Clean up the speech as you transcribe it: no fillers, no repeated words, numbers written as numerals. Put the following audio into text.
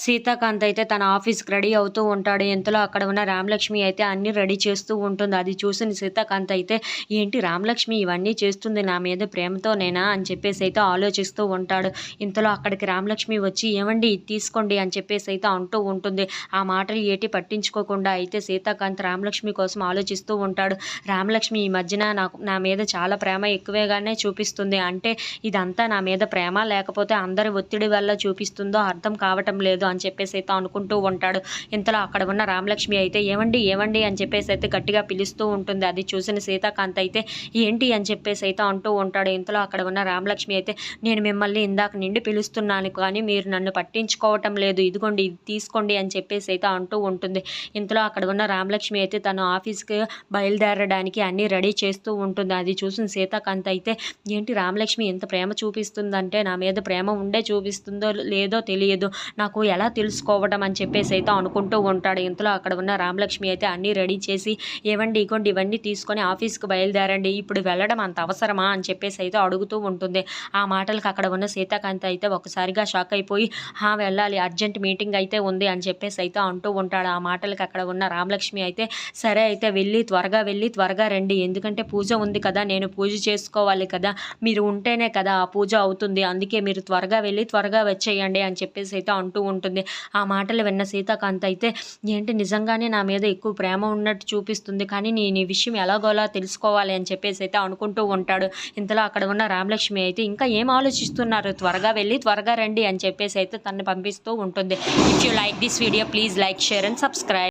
సీతాకాంత్ అయితే తన ఆఫీస్‌కి రెడీ అవుతూ ఉంటాడు. ఇంతలో అక్కడ ఉన్న రామలక్ష్మి అయితే అన్నీ రెడీ చేస్తూ ఉంటుంది. అది చూసిన సీతాకాంత్ అయితే ఏంటి రామలక్ష్మి ఇవన్నీ చేస్తుంది నా మీద ప్రేమతోనేనా అని చెప్పేసి అయితే ఆలోచిస్తూ ఉంటాడు. ఇంతలో అక్కడికి రామలక్ష్మి వచ్చి ఏవండీ ఇది తీసుకోండి అని చెప్పేసి అయితే అంటూ ఉంటుంది. ఆ మాటలు ఏటి పట్టించుకోకుండా అయితే సీతాకాంత్ రామలక్ష్మి కోసం ఆలోచిస్తూ ఉంటాడు. రామలక్ష్మి ఈ మధ్యన నా మీద చాలా ప్రేమ ఎక్కువగానే చూపిస్తుంది. అంటే ఇదంతా నా మీద ప్రేమ లేకపోతే అందరి ఒత్తిడి వల్ల చూపిస్తుందో అర్థం కావటం లేదు అని చెప్పేసి అయితే అనుకుంటూ ఉంటాడు. ఇంతలో అక్కడ ఉన్న రామలక్ష్మి అయితే ఏవండి ఏవండి అని చెప్పేసి అయితే గట్టిగా పిలుస్తూ ఉంటుంది. అది చూసిన సీతాకాంత్ అయితే ఏంటి అని చెప్పేసి అయితే అంటూ ఉంటాడు. ఇంతలో అక్కడ ఉన్న రామలక్ష్మి అయితే నేను మిమ్మల్ని ఇందాక నుండి పిలుస్తున్నాను కానీ మీరు నన్ను పట్టించుకోవటం లేదు, ఇదిగోండి ఇది తీసుకోండి అని చెప్పేసి అయితే అంటూ ఉంటుంది. ఇంతలో అక్కడ ఉన్న రామలక్ష్మి అయితే తను ఆఫీస్కి బయలుదేరడానికి అన్నీ రెడీ చేస్తూ ఉంటుంది. అది చూసిన సీతాకాంత్ అయితే ఏంటి రామలక్ష్మి ఇంత ప్రేమ చూపిస్తుందంటే నా మీద ప్రేమ ఉండే చూపిస్తుందో లేదో తెలియదు, నాకు ఎలా తెలుసుకోవడం అని చెప్పేసి అయితే అనుకుంటూ ఉంటాడు. ఇంతలో అక్కడ ఉన్న రామలక్ష్మి అయితే అన్నీ రెడీ చేసి ఏవండి ఇగోండి ఇవన్నీ తీసుకొని ఆఫీస్కి బయలుదేరండి, ఇప్పుడు వెళ్ళడం అంత అవసరమా అని చెప్పేసి అయితే అడుగుతూ ఉంటుంది. ఆ మాటలకు అక్కడ ఉన్న సీతాకాంత్ అయితే ఒకసారిగా షాక్ అయిపోయి వెళ్ళాలి, అర్జెంట్ మీటింగ్ అయితే ఉంది అని చెప్పేసి అయితే అంటూ ఉంటాడు. ఆ మాటలకు అక్కడ ఉన్న రామలక్ష్మి అయితే సరే అయితే వెళ్ళి త్వరగా రండి, ఎందుకంటే పూజ ఉంది కదా, నేను పూజ చేసుకోవాలి కదా, మీరు ఉంటేనే కదా ఆ పూజ అవుతుంది, అందుకే మీరు త్వరగా వెళ్ళి త్వరగా వచ్చేయండి అని చెప్పేసి అయితే అంటూ ఉంటుంది. ఆ మాటలు విన్న సీతాకాంత్ అయితే ఏంటి నిజంగానే నా మీద ఎక్కువ ప్రేమ ఉన్నట్టు చూపిస్తుంది, కానీ నేను ఈ విషయం ఎలాగోలా తెలుసుకోవాలి అని చెప్పేసి అయితే అనుకుంటూ ఉంటాడు. ఇంతలో అక్కడ ఉన్న రామలక్ష్మి అయితే ఇంకా ఏం ఆలోచిస్తున్నారు, త్వరగా వెళ్ళి త్వరగా రండి అని చెప్పేసి అయితే తనని పంపిస్తూ ఉంటుంది. If you like this video please like, share and subscribe.